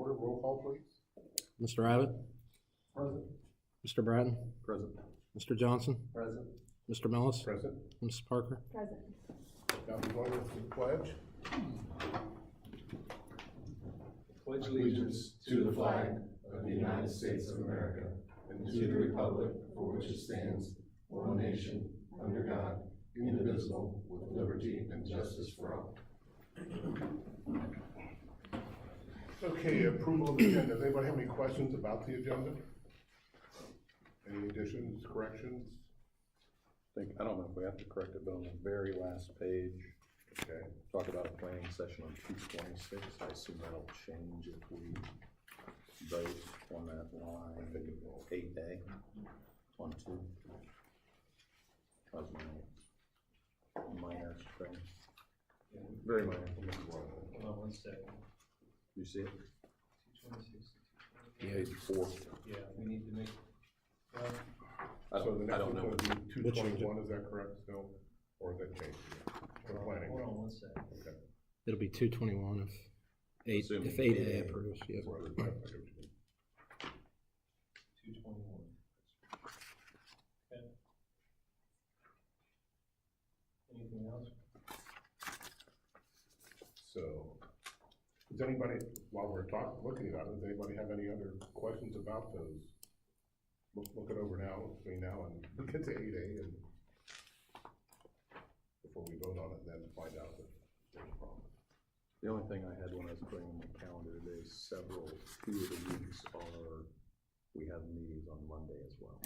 order. Roll call, please. Mr. Abbott? Present. Mr. Bratton? Present. Mr. Johnson? Present. Mr. Millis? Present. Mrs. Parker? Present. Now we join us in the pledge. Pledge allegiance to the flag of the United States of America and to the republic for which it stands, one nation, under God, indivisible, with liberty and justice for all. Okay, approval of the agenda. Does anybody have any questions about the agenda? Any additions, corrections? I don't know if we have to correct it, but on the very last page, Okay. talk about a planning session on 226. I assume that'll change if we vote on that line. I think it will. 8A on 2. That was minor thing. Very minor. Hold on one second. You see it? 226. Page 4. Yeah, we need to make, I So the next don't know. one's what- gonna be 221, is that correct still? Or is that changed? For planning. hold on one second. Okay. It'll be 221 if Assuming 8A 8A approves, yeah. Right, okay, I get what you mean. 221. Okay. Anything else? So, does anybody, while we're looking at it, does anybody have any other questions about those? Look it over now, between now and look at the 8A and before we vote on it, then find out if there's a problem. The only thing I had when I was bringing my calendar today, two of the weeks we have meetings on Monday as well.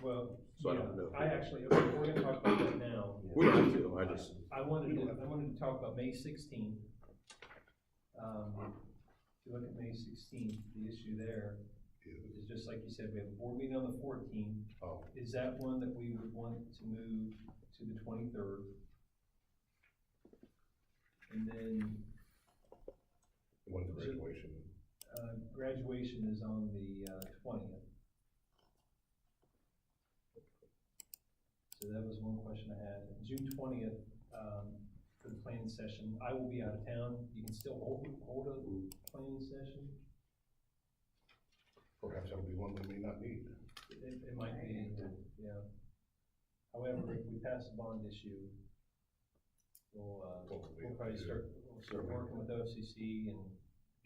Well, So I yeah, don't know if I actually, okay, we're gonna talk about that now. We don't have to, I wanted to talk about May 16th. If you look at May 16th, the issue there is just like you said, we have a board meeting on the 14th. Oh, Is that one that we would want to move to the 23rd? And then, when's the graduation? graduation is on the 20th. So that was one question I had. June 20th, for the planning session, I will be out of town. You can still hold a planning session. Perhaps that'll be one we may not need. It might be, yeah. However, if we pass the bond issue, we'll probably start working with OFCC and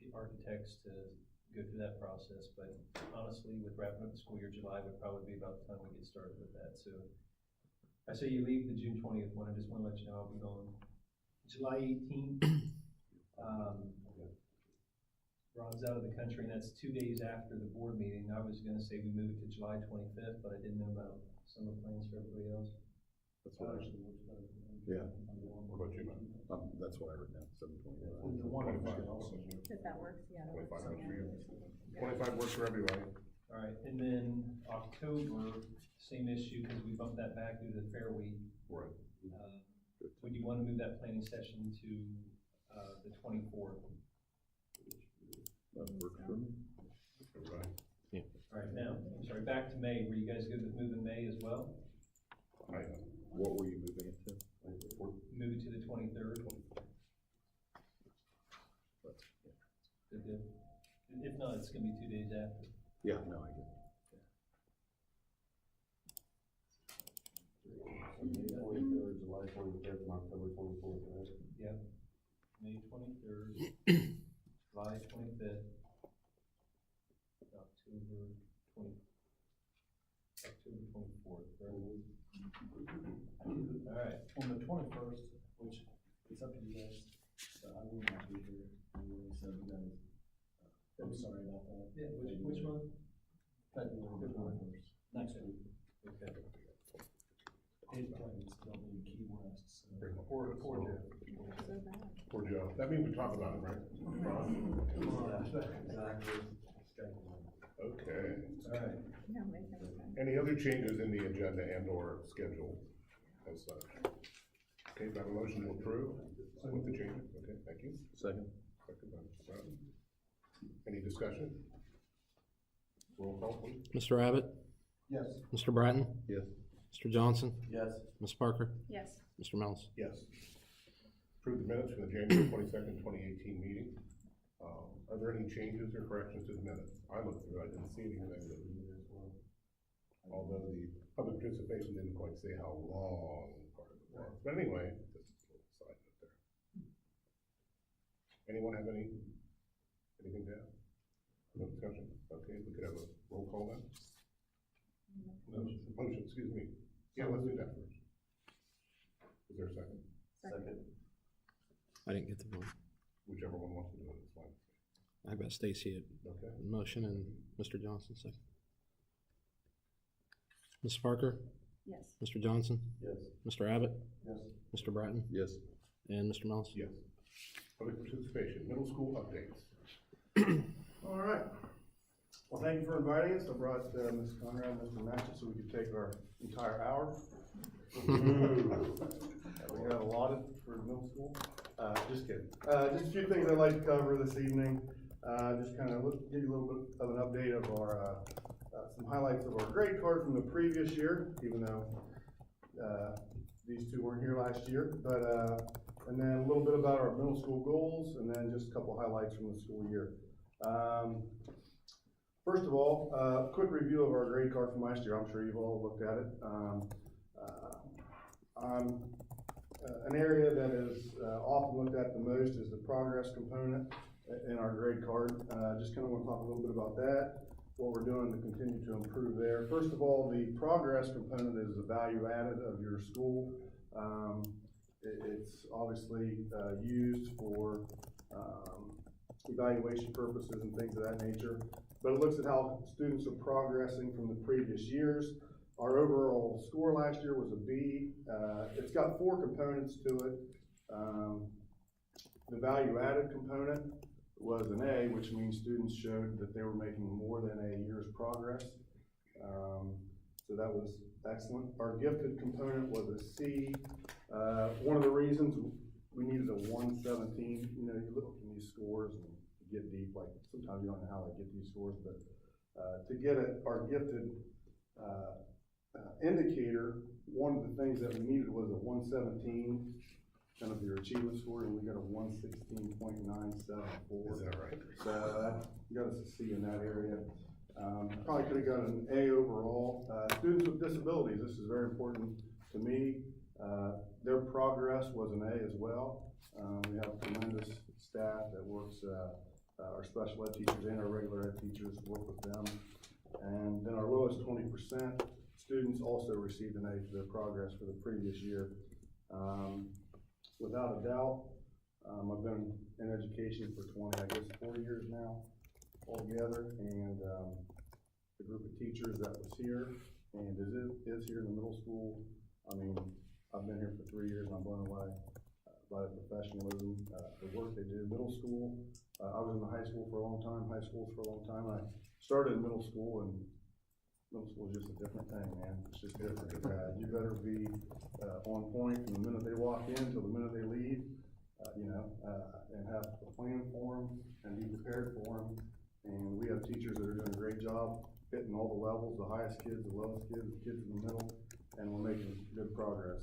get architects to go through that process. But honestly, with wrapping up the school year, July would probably be about the time we get started with that. So I say you leave the June 20th one. I just want to let you know I'll be gone. July 18th, Ron's out of the country, and that's 2 days after the board meeting. I was gonna say we move it to July 25th, but I didn't know about summer plans for everybody else. That's what I yeah. What about you, man? That's what I wrote down, 7:20. 25. If that works, yeah. that 25 works. works for you. 25 works for everybody. All right, and then October, same issue, because we bumped that back due to the Fair Week. Right. Would you want to move that planning session to the 24th? That works for me. Everybody. All right, now, I'm sorry, back to May. Were you guys good with moving May as well? What were you moving it to? Move it to the 23rd? Good deal. If not, it's gonna be 2 days after. Yeah, no, I get May 23rd, July 25th, and October 24th, right? Yep. May 23rd, July 25th, October 24th, right? All right. On the 21st, which it's up to you guys, so I will not be here anyway, so you guys, I'm sorry about that. Yeah, which month? February 21st, next week. Okay. It is W Key West, so. Poor Joe. So bad. Poor Joe. That means we talk about it, right? Exactly. Okay. All right. No, make it okay. Any other changes in the agenda and or schedule as such? Okay, do I have a motion to approve with the changes? Okay, thank you. Second. Second by Mr. Bratton. Any discussion? Roll call, please. Mr. Abbott? Yes. Mr. Bratton? Yes. Mr. Johnson? Yes. Ms. Parker? Yes. Mr. Mills? Yes. Approve the minutes from the January 22nd, 2018 meeting. Are there any changes or corrections to the minutes? I looked through, I didn't see anything that, although the public participation didn't quite say how long part of it was. But anyway, just a little side note there. Anyone have anything to add? No discussion? Okay, we could have a roll call then? Motion, excuse me. Yeah, let's do that first. Is there a second? Second. I didn't get the vote. Whichever one wants to do it, it's fine. I got Stacy at Okay. motion and Mr. Johnson second. Ms. Parker, Yes. Mr. Johnson, Yes. Mr. Abbott, Yes. Mr. Bratton, Yes. and Mr. Mills. Yes. Public participation, middle school updates. All right. Well, thank you for inviting us. I brought Ms. Conrad and Mr. Matchett so we could take our entire hour. We have allotted for middle school. Just kidding. Just a few things I'd like to cover this evening. Just kind of give you a little bit of an update of our, some highlights of our grade card from the previous year, even though these two weren't here last year. But and then a little bit about our middle school goals, and then just a couple highlights from the school year. First of all, quick review of our grade card from last year. I'm sure you've all looked at it. An area that is often looked at the most is the progress component in our grade card. Just kind of want to talk a little bit about that, what we're doing to continue to improve there. First of all, the progress component is the value added of your school. It's obviously used for evaluation purposes and things of that nature, but it looks at how students are progressing from the previous years. Our overall score last year was a B. It's got 4 components to it. The value added component was an A, which means students showed that they were making more than a year's progress. So that was excellent. Our gifted component was a C. One of the reasons we needed a 117, you know, you look at these scores and you get deep, like sometimes you don't know how they get these scores, but to get our gifted indicator, one of the things that we needed was a 117, kind of your achievement score, and we got a 116.974. Is that right? So that got us a C in that area. Probably could have got an A overall. Students with disabilities, this is very important to me. Their progress was an A as well. We have tremendous staff that works, our special ed teachers and our regular ed teachers work with them. And then our lowest 20% students also received an A for their progress for the previous year. Without a doubt, I've been in education for 4 years now altogether, and the group of teachers that was here and is here in the middle school, I mean, I've been here for 3 years and I'm blown away by the professionalism, the work they do. Middle school, I was in the high school for a long time, high schools for a long time. I started in middle school, and middle school is just a different thing, man. It's just different. You better be on point from the minute they walk in till the minute they leave, and have a plan for them and be prepared for them. And we have teachers that are doing a great job hitting all the levels, the highest kids, the lowest kids, the kids in the middle, and we're making good progress.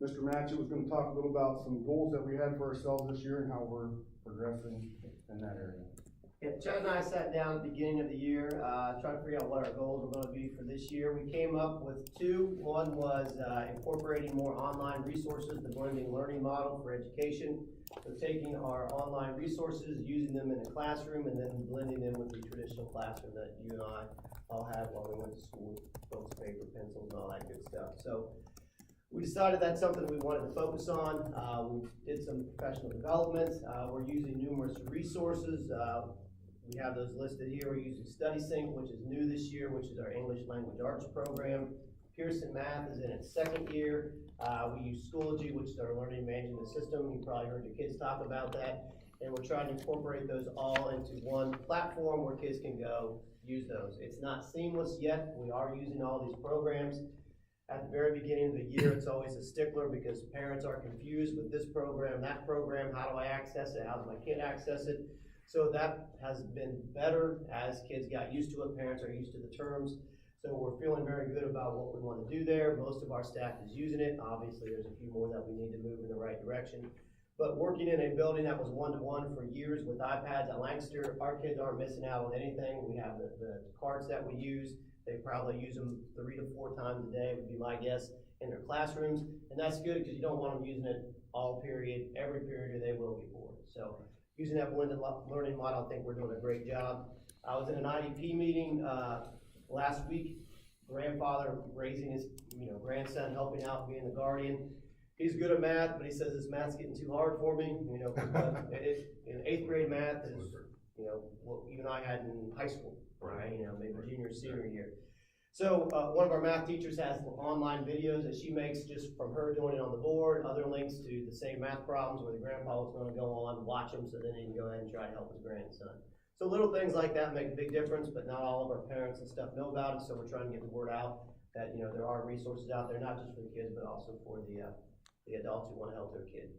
Mr. Matchett was going to talk a little about some goals that we had for ourselves this year and how we're progressing in that area. Yeah, Chad and I sat down at the beginning of the year, trying to figure out what our goals were going to be for this year. We came up with 2. One was incorporating more online resources, the blending learning model for education. So taking our online resources, using them in the classroom, and then blending them with the traditional classroom that you and I all had while we went to school, books, paper, pencils, and all that good stuff. So we decided that's something we wanted to focus on. We did some professional development. We're using numerous resources. We have those listed here. We're using StudySync, which is new this year, which is our English Language Arts program. Pearson Math is in its 2nd year. We use Schoology, which is our learning management system. You probably heard your kids talk about that. And we're trying to incorporate those all into one platform where kids can go use those. It's not seamless yet. We are using all these programs. At the very beginning of the year, it's always a stickler because parents are confused with this program, that program. How do I access it? How does my kid access it? So that has been better as kids got used to it. Parents are used to the terms. So we're feeling very good about what we want to do there. Most of our staff is using it. Obviously, there's a few more that we need to move in the right direction. But working in a building that was one-to-one for years with iPads at Lancaster, our kids aren't missing out on anything. We have the carts that we use. They probably use them 3 to 4 times a day, would be my guess, in their classrooms. And that's good because you don't want them using it all period, every period, or they will get bored. So using that blended learning model, I think we're doing a great job. I was in an IEP meeting last week. Grandfather raising his grandson, helping out, being the guardian. He's good at math, but he says this math's getting too hard for me. In 8th grade math is what you and I had in high school, right? Maybe junior, senior year. So one of our math teachers has online videos that she makes just from her doing it on the board, other links to the same math problems where the grandpa was going to go on, watch them, so then he can go ahead and try to help his grandson. So little things like that make a big difference, but not all of our parents and stuff know about it, so we're trying to get the word out that there are resources out there, not just for the kids, but also for the adults who want to help their kid.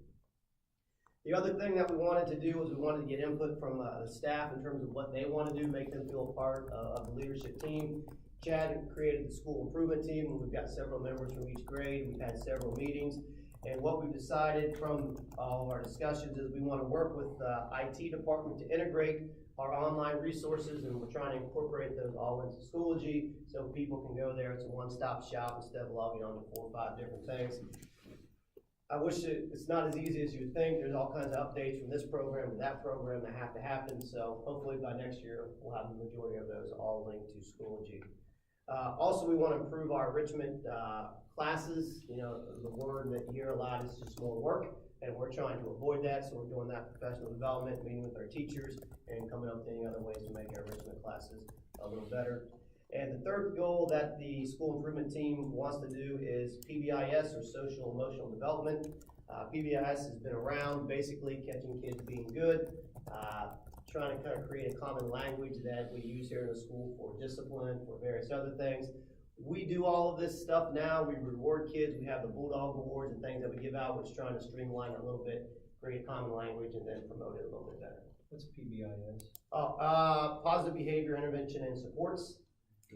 The other thing that we wanted to do was we wanted to get input from the staff in terms of what they want to do, make them feel a part of the leadership team. Chad created the school improvement team, and we've got several members from each grade. We've had several meetings, and what we've decided from all of our discussions is we want to work with the IT department to integrate our online resources, and we're trying to incorporate those all into Schoology so people can go there. It's a one-stop shop instead of logging on to 4 or 5 different things. I wish it's not as easy as you would think. There's all kinds of updates from this program to that program that have to happen, so hopefully by next year we'll have the majority of those all linked to Schoology. Also, we want to improve our enrichment classes. The word that you hear a lot is just more work, and we're trying to avoid that, so we're doing that professional development, meeting with our teachers, and coming up with any other ways to make our enrichment classes a little better. And the third goal that the school improvement team wants to do is PBIS, or social emotional development. PBIS has been around, basically catching kids being good, trying to kind of create a common language that we use here in the school for discipline, for various other things. We do all of this stuff now. We reward kids. We have the Bulldog Awards and things that we give out. We're just trying to streamline it a little bit, create common language, and then promote it a little bit better. What's PBIS? Positive behavior intervention and supports.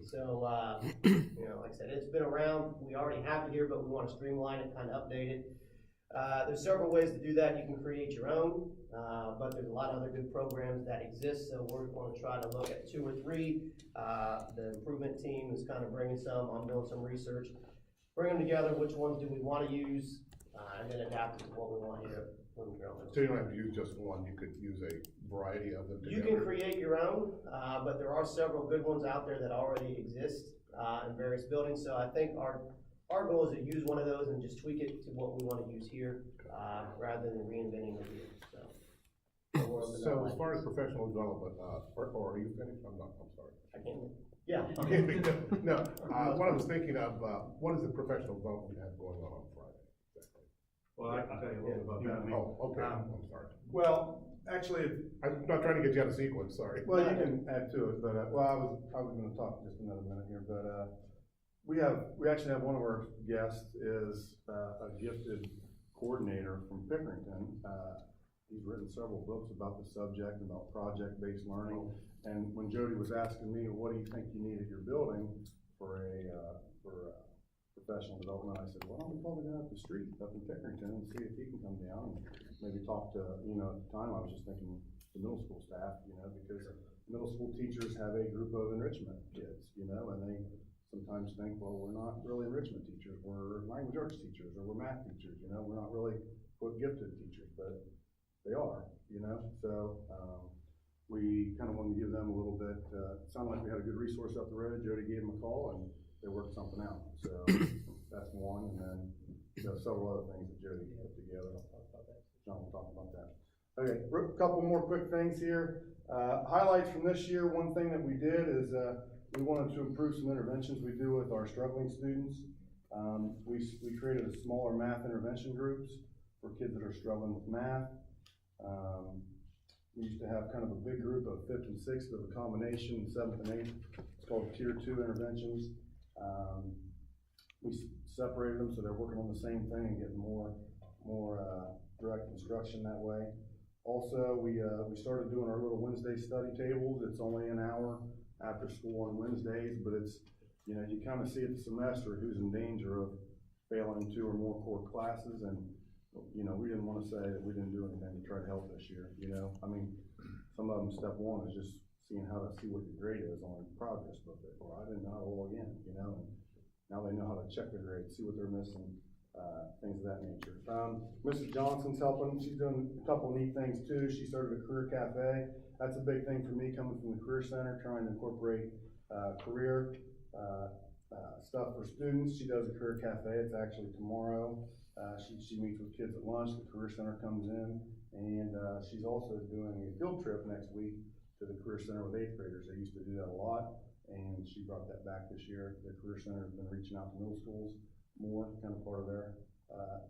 So, like I said, it's been around. We already have it here, but we want to streamline it, kind of update it. There's several ways to do that. You can create your own, but there's a lot of other good programs that exist, so we're going to try to look at 2 or 3. The improvement team is kind of bringing some. I'm doing some research. Bring them together. Which ones do we want to use, and then adapt it to what we want here. So you don't have to use just one. You could use a variety of them together. You can create your own, but there are several good ones out there that already exist in various buildings. So I think our goal is to use one of those and just tweak it to what we want to use here, rather than reinventing the wheel. So as far as professional development, or are you finished? I'm sorry. I can't. Yeah. Okay. No. What I was thinking of, what is the professional development you have going on Friday? Exactly. Well, I can tell you a little bit about that. Oh, okay. I'm sorry. Well, actually, I'm not trying to get you out of sequence. Sorry. well, you can add to it, but I was going to talk just another minute here, but we actually have one of our guests is a gifted coordinator from Pickerington. He's written several books about the subject, about project-based learning. And when Jody was asking me, what do you think you need at your building for professional development, I said, why don't we call the guy up the street up in Pickerington and see if he can come down and maybe talk to, at the time I was just thinking the middle school staff, because middle school teachers have a group of enrichment kids, and they sometimes think, well, we're not really enrichment teachers, we're language arts teachers, or we're math teachers, we're not really gifted teachers, but they are, so we kind of wanted to give them a little bit, it sounded like we had a good resource up the road. Jody gave them a call and they worked something out, so that's one, and then several other things that Jody put together. John will talk about that. Okay, a couple more quick things here. Highlights from this year, one thing that we did is we wanted to improve some interventions we do with our struggling students. We created a smaller math intervention groups for kids that are struggling with math. We used to have kind of a big group of 5th and 6th of a combination, 7th and 8th. It's called Tier 2 interventions. We separated them so they're working on the same thing and getting more direct instruction that way. Also, we started doing our little Wednesday study tables. It's only an hour after school on Wednesdays, but it's, you kind of see at the semester who's in danger of failing 2 or more core classes, and you know, we didn't wanna say that we didn't do anything to try to help this year, you know? I mean, some of them, step one is just seeing how to see what your grade is on your progress booklet, or I didn't know how to log in, you know? And now they know how to check their grade, see what they're missing, things of that nature. Mrs. Johnson's helping, she's doing a couple neat things too. She started a career cafe. That's a big thing for me, coming from the Career Center, trying to incorporate, career, stuff for students. She does a career cafe, it's actually tomorrow. She meets with kids at lunch, the Career Center comes in, and, she's also doing a field trip next week to the Career Center with 8th graders. They used to do that a lot, and she brought that back this year. The Career Center has been reaching out to middle schools more, kind of part of their,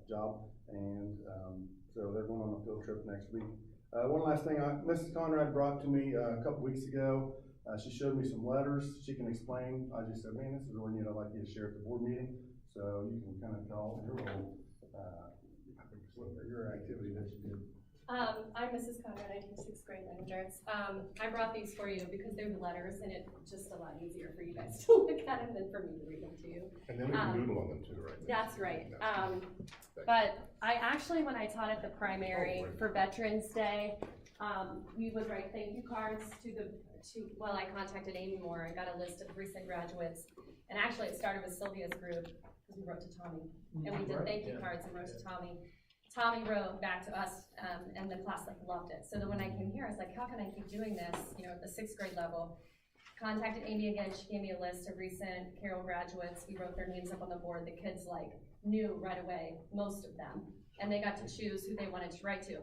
job, and, so they're going on a field trip next week. One last thing, Mrs. Conrad brought to me a couple weeks ago. She showed me some letters she can explain. I just said, man, this is really neat. I'd like you to share at the board meeting, so you can kind of tell your little, your activity that you did. I'm Mrs. Conrad, I teach 6th grade language. I brought these for you because they're the letters and it's just a lot easier for you guys to look at them than for me to read them to you. And then we can doodle on them too, right? That's right. But I actually, when I taught at the primary for Veterans Day, we would write thank you cards well, I contacted Amy Moore and got a list of recent graduates. And actually it started with Sylvia's group, because we wrote to Tommy. And we did thank you cards and wrote to Tommy. Tommy wrote back to us, and the class loved it. So then when I came here, I was like, how can I keep doing this, at the 6th grade level? Contacted Amy again, she gave me a list of recent Carroll graduates. We wrote their names up on the board. The kids knew right away, most of them, and they got to choose who they wanted to write to.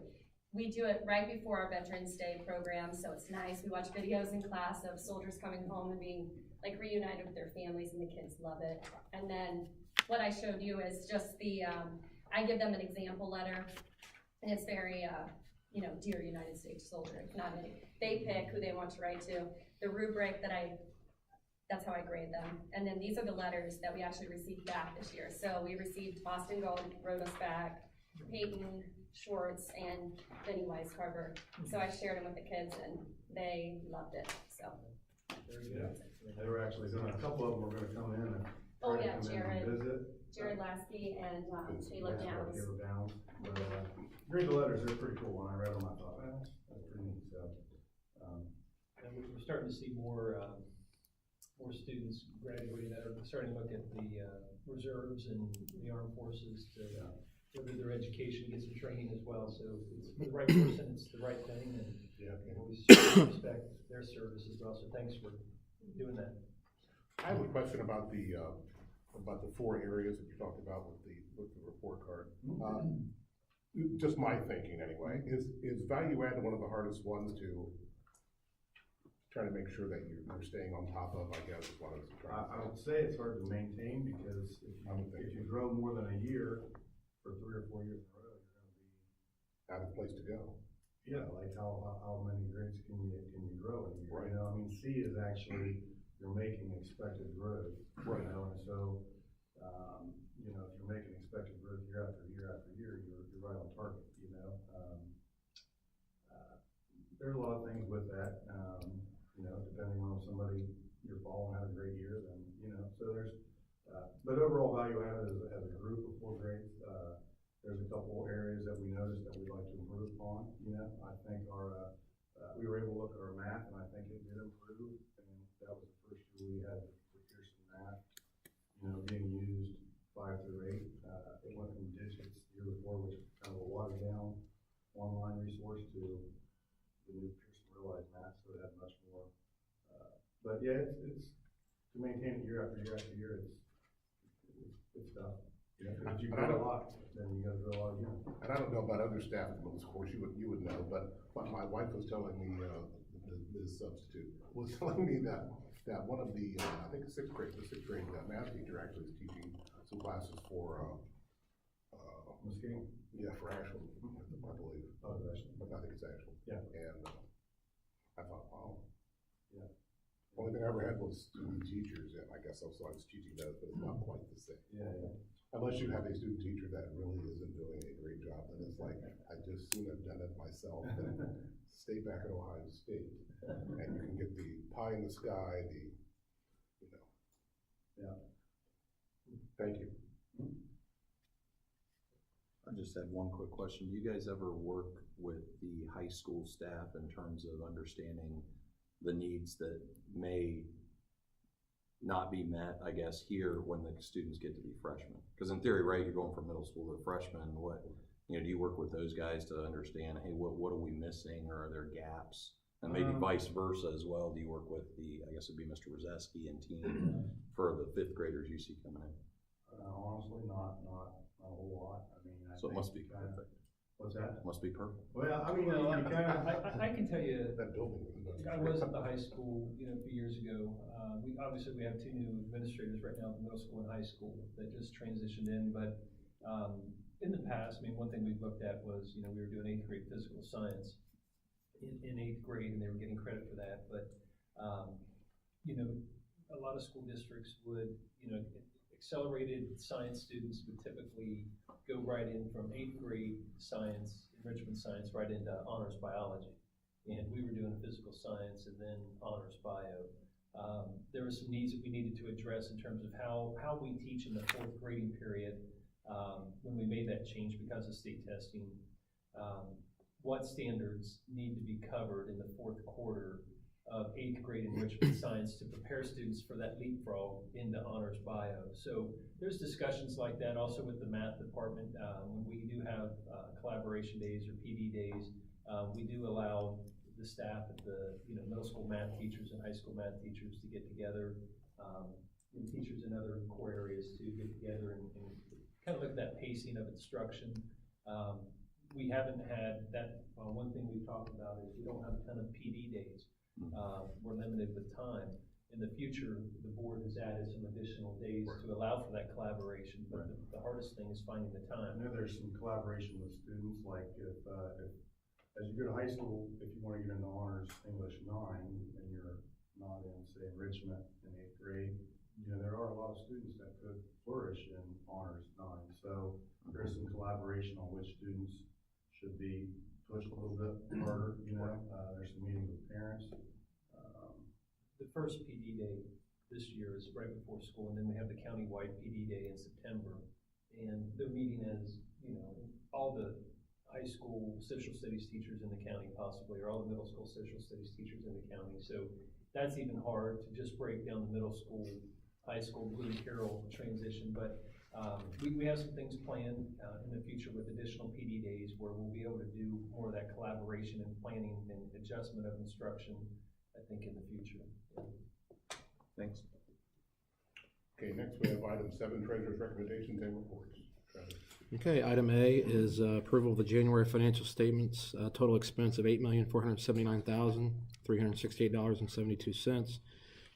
We do it right before our Veterans Day program, so it's nice. We watch videos in class of soldiers coming home and being reunited with their families, and the kids love it. And then what I showed you is just I give them an example letter, and it's very, dear United States soldier, not any. They pick who they want to write to. The rubric that's how I grade them. And then these are the letters that we actually received back this year. So we received Boston Gold, wrote us back, Peyton, Schwartz, and Benny Weiscarver. So I shared them with the kids, and they loved it, so. Very good. They were actually a couple of them were gonna come in and Oh, try to yeah, come in Jared. and visit. Jared Lasky and Taylor Downs. Taylor Downs. But, read the letters, they're pretty cool. When I read them, I thought, that's pretty neat, so. And we're starting to see more students graduating that are starting to look at the reserves and the armed forces to further their education, get some training as well. So it's for the right person, it's the right thing, and we respect their service as well. So thanks for doing that. I have a question about the 4 areas that you talked about with the report card. Just my thinking anyway, is value add one of the hardest ones to try to make sure that you're staying on top of, I guess, is what I was trying to say. I would say it's hard to maintain because if you grow more than a year for 3 or 4 years in a row, you're gonna be Out of place to go. Yeah, like how many grades can you grow in a year? Right. You know, I mean, C is actually, you're making expected growth. Right. You know, and so, if you're making expected growth year after year after year, you're right on target, you know? There's a lot of things with that, depending on if you're following had a great year, then, so there's, but overall value added as a group of 4 grades, there's a couple areas that we noticed that we'd like to improve upon, I think we were able to look at our math, and I think it did improve, and that was the first year we had the Pearson math, being used 5 through 8. It went from digits the year before, which was kind of a watered down online resource, to the new Pearson Realized math, so it had much more. But yeah, it's to maintain it year after year after year, it's tough. If you grow a lot, then you gotta grow a lot again. And I don't know about other staff in middle school, you would know, but what my wife was telling me, this substitute, was telling me that one of the, I think the sixth grade math teacher actually is teaching some classes for, Muscatine? yeah, for Ashland, I believe. Oh, it's Ashland. But I think it's Ashland. Yeah. And I thought, wow. Yeah. Only thing I ever had was student teachers, and I guess also I was teaching those, but it's not quite the same. Yeah. Unless you have a student teacher that really isn't doing a great job, then it's like, I just soon have done it myself, and stay back at Ohio State, and you can get the pie in the sky, Yeah. Thank you. I just had one quick question. Do you guys ever work with the high school staff in terms of understanding the needs that may not be met, I guess, here when the students get to be freshmen? Because in theory, right, you're going from middle school to freshman. What, do you work with those guys to understand, hey, what are we missing, or are there gaps? And maybe vice versa as well. Do you work with I guess it'd be Mr. Rozeski and team for the fifth graders you see coming in? Honestly, not a whole lot. I mean, So it must be perfect. What's that? Must be perfect. Well, I mean, You know, you kind of. I can tell you, That building. I was at the high school, a few years ago. We have two new administrators right now at the middle school and high school that just transitioned in, but, in the past, one thing we've looked at was, we were doing 8th grade physical science in 8th grade, and they were getting credit for that, but, a lot of school districts would, accelerated science students would typically go right in from 8th grade science, enrichment science, right into honors biology. And we were doing physical science and then honors bio. There were some needs that we needed to address in terms of how we teach in the 4th grading period when we made that change because of state testing. What standards need to be covered in the 4th quarter of 8th grade enrichment science to prepare students for that leapfrog into honors bio. So there's discussions like that also with the math department. When we do have collaboration days or PD days, we do allow the staff at the middle school math teachers and high school math teachers to get together, and teachers in other core areas to get together and kind of look at that pacing of instruction. We haven't had that. One thing we've talked about is we don't have a ton of PD days. We're limited with time. In the future, the board has added some additional days to allow for that collaboration, but the hardest thing is finding the time. I know there's some collaboration with students, like if as you go to high school, if you want to get into honors English 9 and you're not in, say, enrichment in 8th grade, there are a lot of students that could flourish in honors 9. So there's some collaboration on which students should be pushed a little bit harder. There's some meetings with parents. The first PD day this year is right before school, and then we have the county-wide PD day in September. And they're meeting as, all the high school social studies teachers in the county possibly, or all the middle school social studies teachers in the county. So that's even hard to just break down the middle school, high school, Blue Carroll transition. But we have some things planned in the future with additional PD days where we'll be able to do more of that collaboration and planning and adjustment of instruction, I think, in the future. Thanks. Okay, next we have item 7, treasurer's recommendations and reports. Travis. Okay, item A is approval of the January financial statements. Total expense of $8,479,368.72,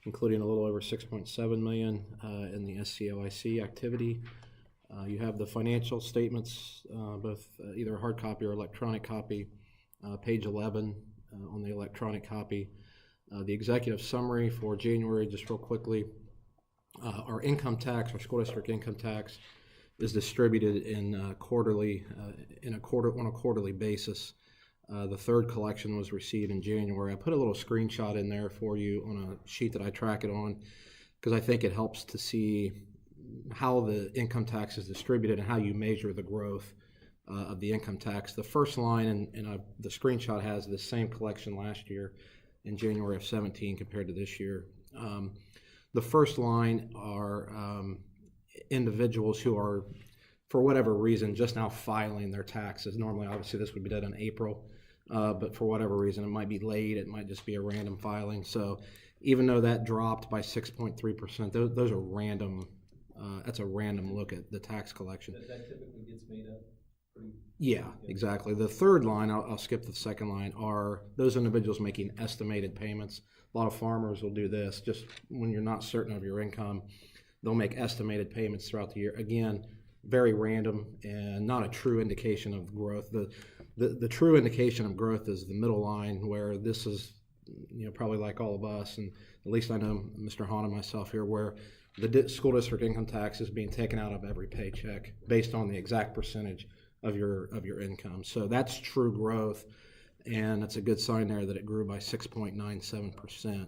including a little over $6.7 million in the SCOIC activity. You have the financial statements, both either a hard copy or electronic copy, page 11 on the electronic copy. The executive summary for January, just real quickly. Our income tax, our school district income tax, is distributed in on a quarterly basis. The third collection was received in January. I put a little screenshot in there for you on a sheet that I track it on, because I think it helps to see how the income tax is distributed and how you measure the growth of the income tax. The first line, and the screenshot has the same collection last year in January of 17 compared to this year. The first line are individuals who are, for whatever reason, just now filing their taxes. Normally, obviously, this would be done in April, but for whatever reason, it might be late. It might just be a random filing. So even though that dropped by 6.3%, those are random. That's a random look at the tax collection. That typically gets made up. Yeah, exactly. The third line, I'll skip the second line, are those individuals making estimated payments. A lot of farmers will do this. Just when you're not certain of your income, they'll make estimated payments throughout the year. Again, very random and not a true indication of growth. The true indication of growth is the middle line, where this is, probably like all of us, and at least I know Mr. Hahn and myself here, where the school district income tax is being taken out of every paycheck based on the exact percentage of your income. So that's true growth, and it's a good sign there that it grew by 6.97%.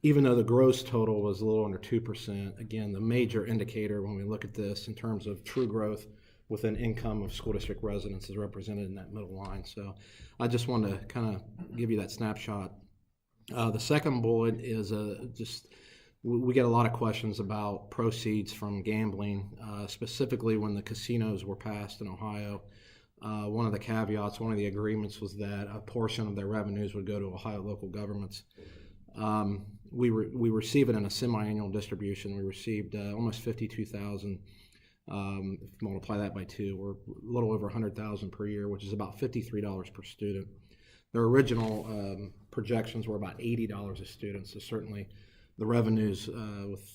Even though the gross total was a little under 2%, again, the major indicator when we look at this in terms of true growth within income of school district residents is represented in that middle line. So I just wanted to kind of give you that snapshot. The second bullet is we get a lot of questions about proceeds from gambling, specifically when the casinos were passed in Ohio. One of the caveats, one of the agreements was that a portion of their revenues would go to Ohio local governments. We receive it in a semi-annual distribution. We received almost 52,000. If you multiply that by 2, we're a little over 100,000 per year, which is about $53 per student. Their original projections were about $80 a student, so certainly the revenues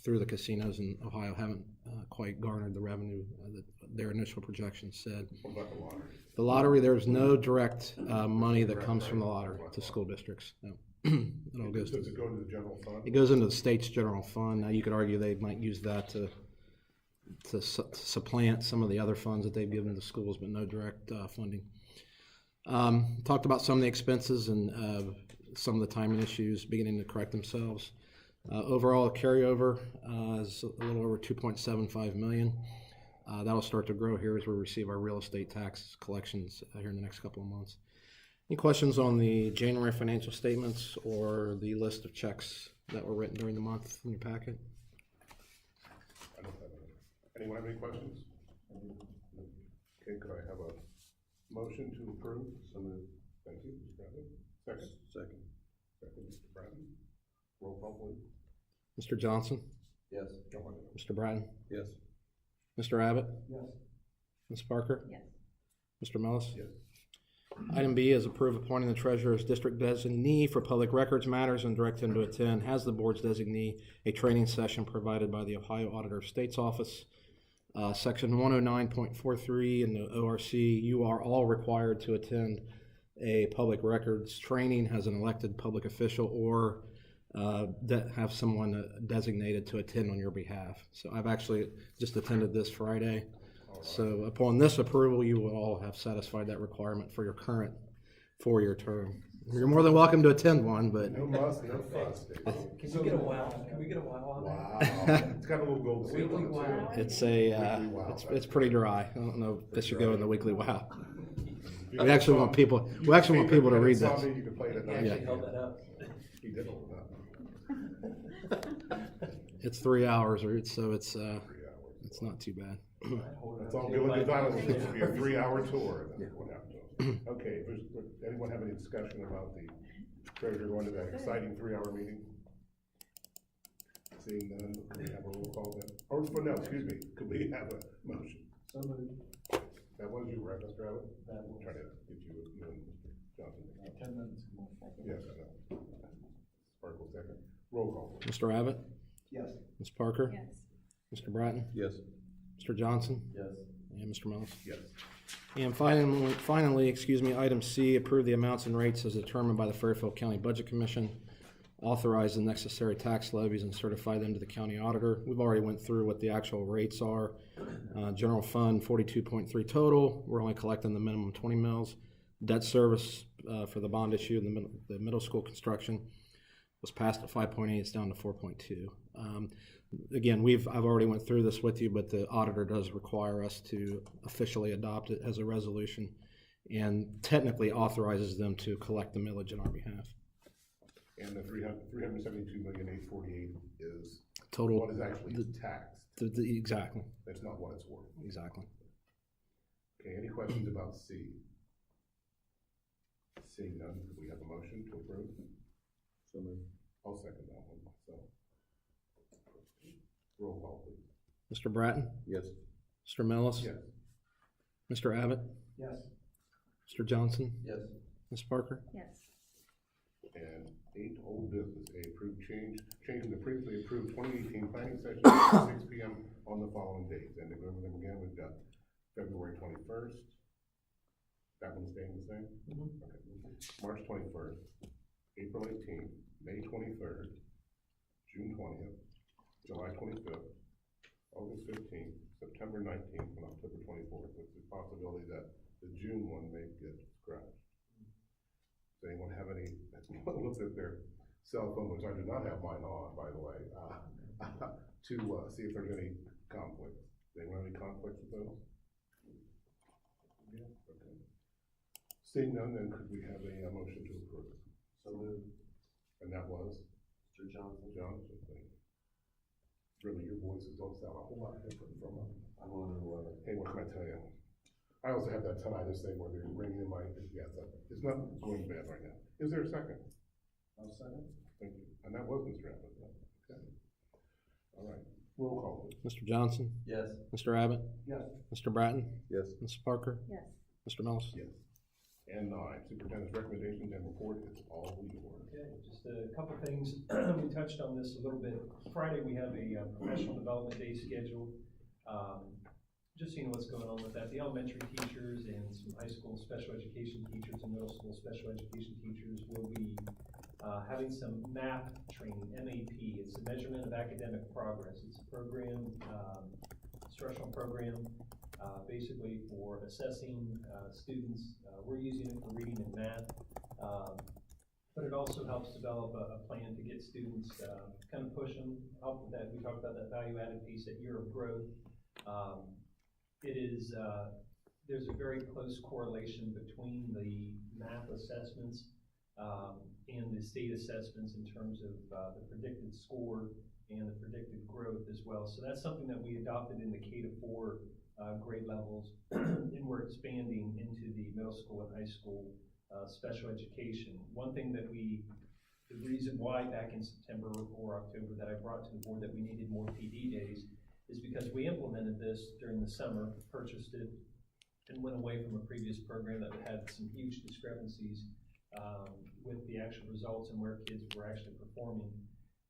through the casinos in Ohio haven't quite garnered the revenue that their initial projections said. What about the lottery? The lottery, there's no direct money that comes from the lottery to school districts. No. It all goes Does it go into the general fund? It goes into the state's general fund. Now, you could argue they might use that to supplant some of the other funds that they've given to schools, but no direct funding. Talked about some of the expenses and some of the timing issues beginning to correct themselves. Overall, carryover is a little over $2.75 million. That'll start to grow here as we receive our real estate tax collections here in the next couple of months. Any questions on the January financial statements or the list of checks that were written during the month in your packet? I don't have any. Anyone have any questions? Okay, could I have a motion to approve? So moved. Thank you, Mr. Bradley. Second? Second, Mr. Bratton. Roll call, please. Mr. Johnson? Yes. Mr. Bratton? Yes. Mr. Abbott? Yes. Ms. Parker? Yes. Mr. Mellis? Yes. Item B is approve appointing the treasurer as district designee for public records matters and direct him to attend, has the board's designee, a training session provided by the Ohio Auditor of State's Office. Section 109.43 in the ORC, you are all required to attend a public records training as an elected public official or have someone designated to attend on your behalf. So I've actually just attended this Friday. So upon this approval, you will all have satisfied that requirement for your current 4-year term. You're more than welcome to attend one, but No muss, no fuss, Dave. Can we get a wow? Can we get a wow on Wow. that? It's got a little gold seal on it, Wow. too. it's a Weekly wow. it's pretty dry. I don't know if this should go in the weekly wow. You We actually want people to read Saw this. me, you can play it at He night. actually held that up. He did hold it up. It's 3 hours, so 3 hours. it's not too bad. That's all good with Island, it's supposed to be a 3-hour tour, that's what happened to us. Okay, anyone have any discussion about the treasurer going to that exciting 3-hour meeting? Seeing none, could we have a roll call then? Or, no, excuse me, could we have a motion? So moved. That was you, right, Mr. Abbott? That was. Trying to get you and Mr. Johnson. 10 minutes. Yes, I know. Sparkle second. Roll call, please. Mr. Abbott, Yes. Ms. Parker, Yes. Mr. Bratton, Yes. Mr. Johnson, Yes. and Mr. Mellis. Yes. And finally, item C, approve the amounts and rates as determined by the Fairfield County Budget Commission, authorize the necessary tax levies and certify them to the county auditor. We've already went through what the actual rates are. General fund, 42.3 total. We're only collecting the minimum 20 mils. Debt service for the bond issue, the middle school construction was passed at 5.8. It's down to 4.2. Again, I've already went through this with you, but the auditor does require us to officially adopt it as a resolution and technically authorizes them to collect the millage on our behalf. And the 372,848 is Total. what is actually taxed. Exactly. That's not what it's worth. Exactly. Okay, any questions about C? Seeing none, do we have a motion to approve? So moved. I'll second that one myself. Roll call, please. Mr. Bratton, Yes. Mr. Mellis, Yes. Mr. Abbott, Yes. Mr. Johnson, Yes. Ms. Parker. Yes. And 8, old business, changing the previously approved 2018 planning session at 6 p.m. on the following dates. And to go over them again, we've got February 21st. That one's staying the same? Okay. March 21st, April 18th, May 23rd, June 20th, July 25th, August 15th, September 19th, and October 24th, with the possibility that the June one may get scratched. Does anyone have any, looks at their cell phone, which I do not have mine on, by the way, to see if there's any conflicts? Does anyone have any conflicts with those? Okay. Seeing none, then could we have a motion to approve? So moved. And that was Mr. Johnson. Johnson, thank you. Really, your voices don't sound a whole lot different from, I'm under the weather. hey, what can I tell you? I also have that tinnitus thing where they're ringing in my, yes, it's not going bad right now. Is there a second? I'll second. Thank you. And that was Mr. Abbott. Okay. All right, roll call, please. Mr. Johnson, Yes. Mr. Abbott, Yes. Mr. Bratton, Yes. Ms. Parker, Yes. Mr. Mills. Yes. And 9, superintendent's recommendations and report, it's all yours. Okay, just a couple things. We touched on this a little bit. Friday, we have a professional development day scheduled. Just so you know what's going on with that, the elementary teachers and some high school special education teachers and middle school special education teachers will be having some MAP training, MAP. It's a measurement of academic progress. It's a program, instructional program, basically for assessing students. We're using it for reading and math. But it also helps develop a plan to get students, kind of push them, help with that. We talked about that value-added piece, that year of growth. There's a very close correlation between the math assessments and the state assessments in terms of the predicted score and the predicted growth as well. So that's something that we adopted in the K-4 grade levels, and we're expanding into the middle school and high school special education. One thing that the reason why back in September or October that I brought to the board that we needed more PD days is because we implemented this during the summer, purchased it, and went away from a previous program that had some huge discrepancies with the actual results and where kids were actually performing.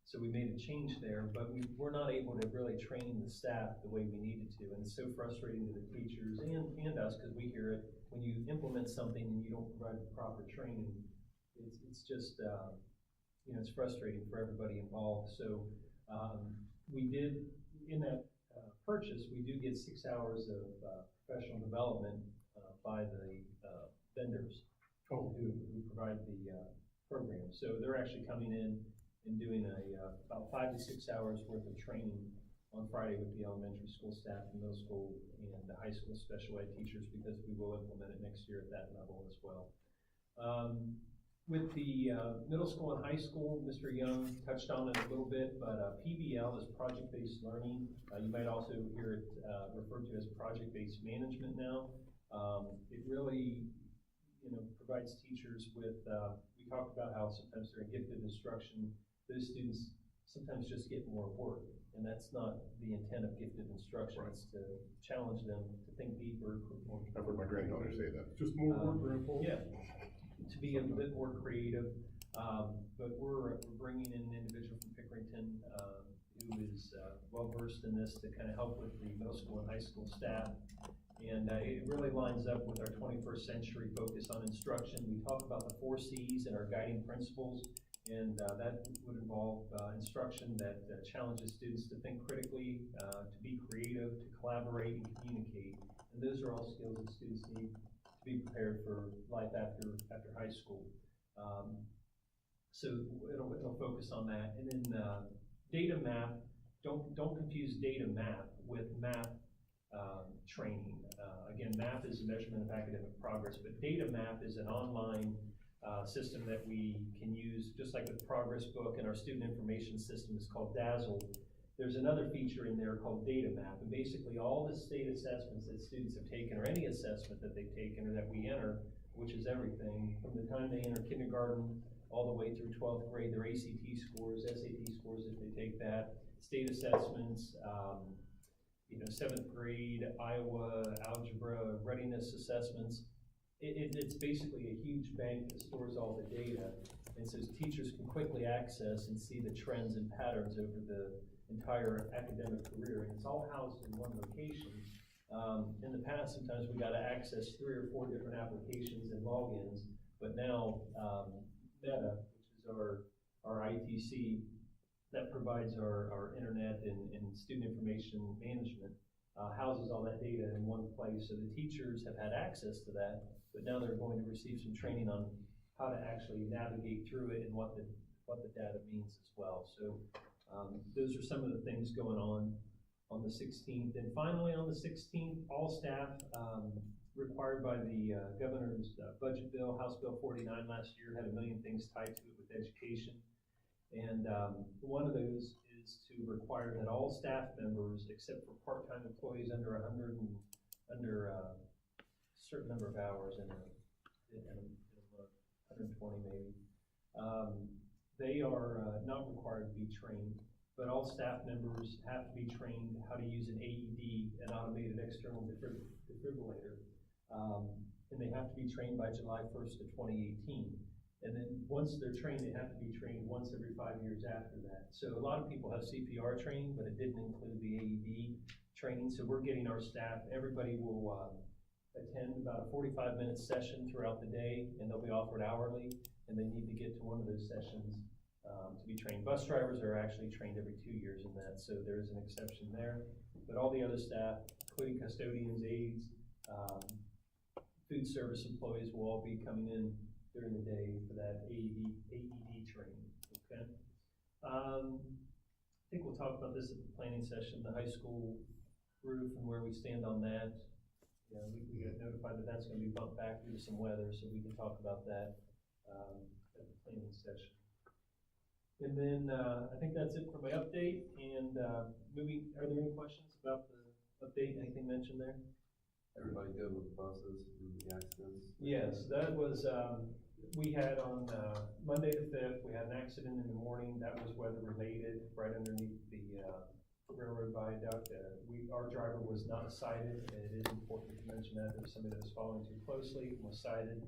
So we made a change there, but we were not able to really train the staff the way we needed to, and it's so frustrating to the teachers and us, because we hear it, when you implement something and you don't provide the proper training, it's just, it's frustrating for everybody involved. So we did, in that purchase, we do get 6 hours of professional development by the vendors who provide the program. So they're actually coming in and doing about 5 to 6 hours worth of training on Friday with the elementary school staff, the middle school, and the high school special ed teachers, because we will implement it next year at that level as well. With the middle school and high school, Mr. Young touched on it a little bit, but PBL is project-based learning. You might also hear it referred to as project-based management now. It really, provides teachers with, we talked about how sometimes they're in gifted instruction, those students sometimes just get more work, and that's not the intent of gifted instruction. Right. It's to challenge them to think deeper. I've heard my granddaughter say that. Just more work, Grandpa. Yeah. To be a bit more creative, but we're bringing in an individual from Pickerington who is well versed in this to kind of help with the middle school and high school staff, and it really lines up with our 21st century focus on instruction. We talk about the 4 C's and our guiding principles, and that would involve instruction that challenges students to think critically, to be creative, to collaborate and communicate, and those are all skills that students need to be prepared for life after high school. So it'll focus on that. And then data map, don't confuse data map with math training. Again, math is a measurement of academic progress, but data map is an online system that we can use, just like with Progress Book, and our student information system is called Dazzle. There's another feature in there called Data Map, and basically all the state assessments that students have taken, or any assessment that they've taken or that we enter, which is everything, from the time they enter kindergarten all the way through 12th grade, their ACT scores, SAT scores if they take that, state assessments, 7th grade, Iowa, algebra, readiness assessments. It's basically a huge bank that stores all the data, and so teachers can quickly access and see the trends and patterns over the entire academic career, and it's all housed in one location. In the past, sometimes we got to access 3 or 4 different applications and logins, but now Meta, which is our ITC, that provides our internet and student information management, houses all that data in one place. So the teachers have had access to that, but now they're going to receive some training on how to actually navigate through it and what the data means as well. So those are some of the things going on the 16th. And finally, on the 16th, all staff required by the governor's budget bill, House Bill 49 last year, had a million things tied to it with education. And one of those is to require that all staff members, except for part-time employees under 100 and under a certain number of hours in a month, 120 maybe, they are not required to be trained, but all staff members have to be trained how to use an AED, an automated external defibrillator. And they have to be trained by July 1st of 2018. And then once they're trained, they have to be trained once every 5 years after that. So a lot of people have CPR training, but it didn't include the AED training. So we're getting our staff, everybody will attend about a 45-minute session throughout the day, and they'll be offered hourly, and they need to get to one of those sessions to be trained. Bus drivers are actually trained every 2 years in that, so there is an exception there. But all the other staff, including custodians, aides, food service employees will all be coming in during the day for that AED training, okay? I think we'll talk about this at the planning session, the high school roof and where we stand on that. Yeah, we got notified that that's gonna be bumped back due to some weather, so we can talk about that at the planning session. And then I think that's it for my update, and are there any questions about the update, anything mentioned there? Everybody good with the buses and the accidents? Yes, that was, we had on Monday the 5th, we had an accident in the morning. That was weather related, right underneath the railroad viaduct. Our driver was not cited, and it is important to mention that. There was somebody that was following too closely and was cited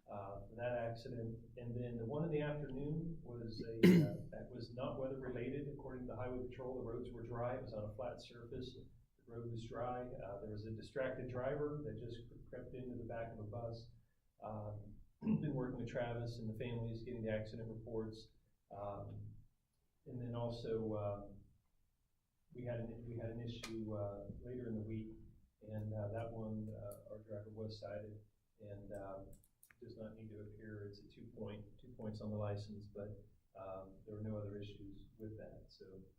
for that accident. And then the one in the afternoon was that was not weather related. According to the Highway Patrol, the roads were dry. It was on a flat surface. The road was dry. There was a distracted driver that just crept into the back of a bus. Been working with Travis and the families, getting the accident reports, and then also we had an issue later in the week, and that one our driver was cited and does not need to appear. It's a 2 points on the license, but there were no other issues with that. So it's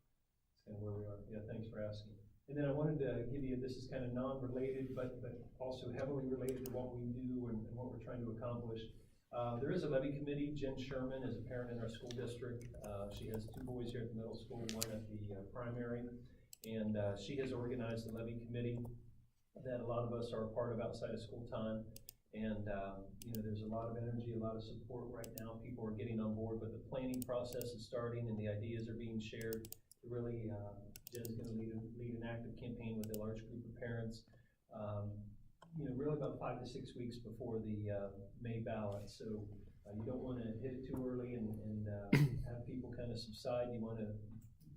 kind of where we are. Yeah, thanks for asking. And then I wanted to give you, this is kind of non-related, but also heavily related to what we do and what we're trying to accomplish. There is a levy committee. Jen Sherman is a parent in our school district. She has 2 boys here at the middle school, one at the primary, and she has organized a levy committee that a lot of us are a part of outside of school time. And you know, there's a lot of energy, a lot of support right now. People are getting on board, but the planning process is starting and the ideas are being shared. Really, Jen's going to lead an active campaign with a large group of parents. You know, really about 5 to 6 weeks before the May ballot. So you don't want to hit it too early and have people kind of subside. You want to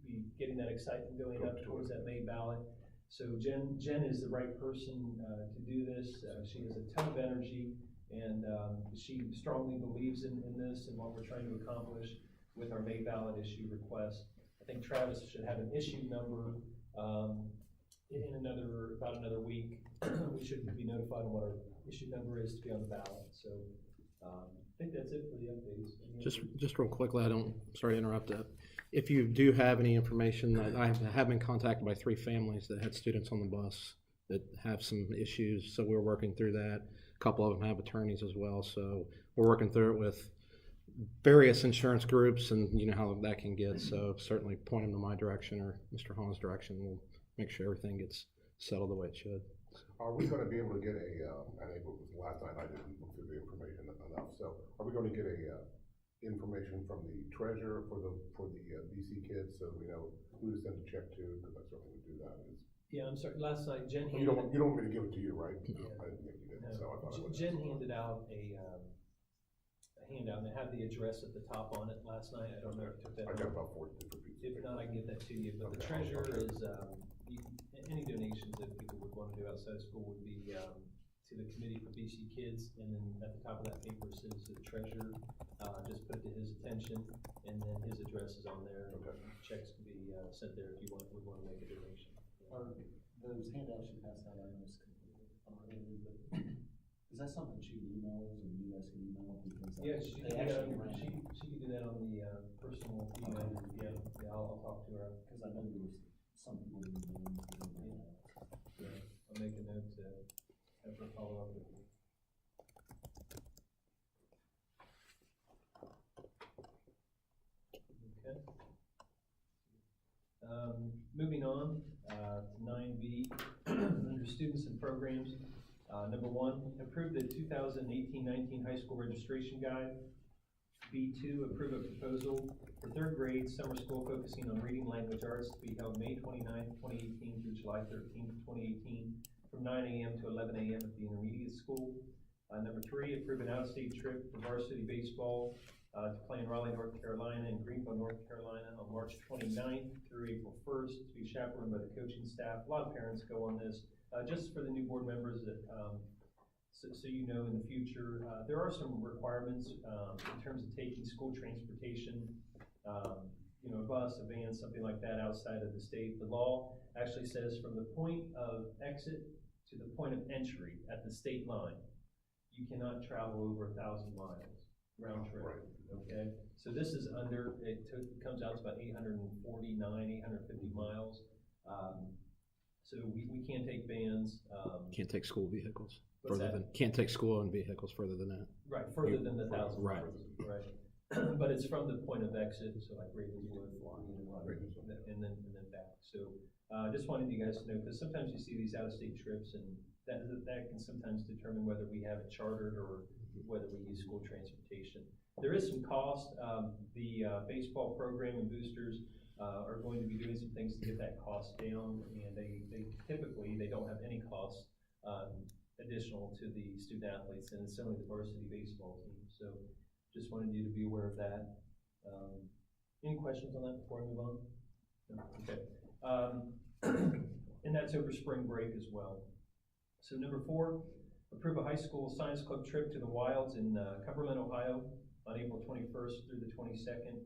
be getting that excitement going up towards that May ballot. So Jen is the right person to do this. She has a ton of energy, and she strongly believes in this and what we're trying to accomplish with our May ballot issue request. I think Travis should have an issue number in about another week. We should be notified on what our issue number is to be on the ballot. So I think that's it for the updates. Just real quickly, sorry to interrupt that. If you do have any information, that I have been contacted by 3 families that had students on the bus that have some issues, so we're working through that. A couple of them have attorneys as well, so we're working through it with various insurance groups, and you know how that can get, so certainly point them to my direction or Mr. Hahn's direction. We'll make sure everything gets settled the way it should. Are we going to be able to get I think it was last night I didn't look through the information enough, so are we going to get information from the treasurer for the BC kids, so we know who to send a check to, because I certainly would do that. Yeah, I'm sorry, last night Jen you don't want me to give it to you, right? Yeah. I didn't think you did, No. so I thought I would. Jen handed out a handout, and it had the address at the top on it last night. I don't know if you took that. I got about 4 different pieces. If not, I can get that to you, but the treasurer is, any donations that people would want to do outside of school would be to the committee for BC Kids, and then at the top of that paper says the treasurer, just put it to his attention, and then his address is on there. Okay. Checks can be sent there if you would want to make a donation. Are those handouts you passed out, I know it's completely unrelated, but is that something she emails or you guys can email? Because Yeah, she they can actually ran it. she can do that on the personal email. Yeah, I'll talk to her. Because I know there was some people who didn't know. Yeah, I'll make a note to have her follow up with you. Okay. Moving on, to 9B, under students and programs. Number 1, approve the 2018-19 high school registration guide. B2, approve a proposal for 3rd grade summer school focusing on reading language arts to be held May 29th, 2018 through July 13th, 2018 from 9 a.m. to 11 a.m. at the intermediate school. Number 3, approve an out-of-state trip for varsity baseball to play in Raleigh, North Carolina and Greenville, North Carolina on March 29th through April 1st to be chaperoned by the coaching staff. A lot of parents go on this. Just for the new board members that so you know in the future, there are some requirements in terms of taking school transportation, you know, a bus, a van, something like that outside of the state. The law actually says from the point of exit to the point of entry at the state line, you cannot travel over 1,000 miles round trip. Right. Okay, so this is under, it comes out to about 849, 850 miles. So we can't take vans. Can't take school vehicles What's further that? than, can't take school and vehicles further than that. Right, further than the 1,000 Right. miles, right. But it's from the point of exit, so like Ravenswood, and then back. So, just wanted you guys to know, because sometimes you see these out-of-state trips, and that can sometimes determine whether we have it chartered or whether we use school transportation. There is some cost. The baseball program and boosters are going to be doing some things to get that cost down, and they typically don't have any cost additional to the student athletes, and it's only the varsity baseball team. So just wanted you to be aware of that. Any questions on that before I move on? No? Okay. And that's over spring break as well. So number 4, approve a high school science club trip to the wilds in Cumberland, Ohio on April 21st through the 22nd,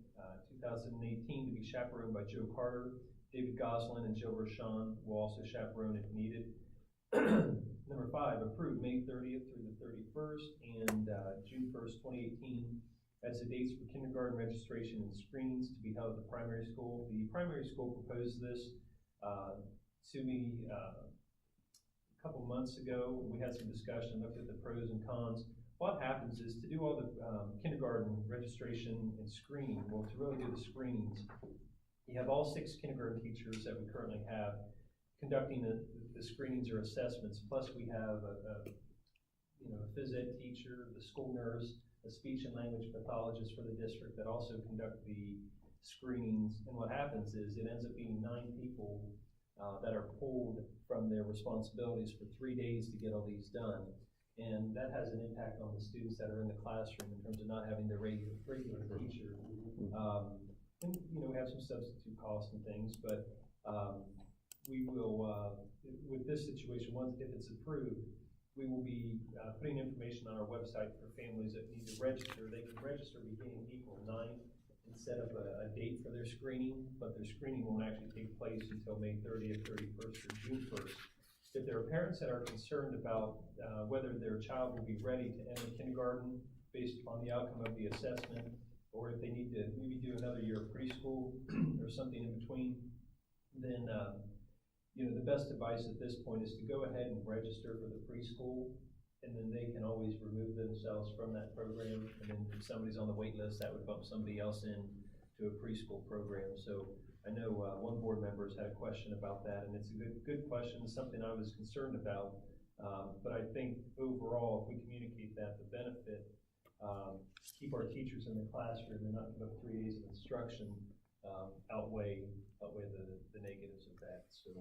2018 to be chaperoned by Joe Carter. David Goslin and Joe Rochon will also chaperone if needed. Number 5, approve May 30th through the 31st and June 1st, 2018 as the dates for kindergarten registration and screenings to be held at the primary school. The primary school proposed this to me a couple months ago. We had some discussion, looked at the pros and cons. What happens is to do all the kindergarten registration and screening, well, to really do the screenings, you have all 6 kindergarten teachers that we currently have conducting the screenings or assessments, plus we have a phys ed teacher, the school nurse, a speech and language pathologist for the district that also conduct the screenings. And what happens is it ends up being 9 people that are pulled from their responsibilities for 3 days to get all these done. And that has an impact on the students that are in the classroom in terms of not having their regular teacher. And, we have some substitute costs and things, but we will, with this situation, once if it's approved, we will be putting information on our website for families that need to register. They can register beginning April 9th instead of a date for their screening, but their screening won't actually take place until May 30th, 31st, or June 1st. If there are parents that are concerned about whether their child will be ready to enter kindergarten based upon the outcome of the assessment, or if they need to maybe do another year of preschool or something in between, then the best advice at this point is to go ahead and register for the preschool, and then they can always remove themselves from that program. And then if somebody's on the wait list, that would bump somebody else in to a preschool program. So I know one board member has had a question about that, and it's a good question, something I was concerned about. But I think overall, if we communicate that, the benefit, keep our teachers in the classroom and not give up 3 days of instruction, outweigh the negatives of that. So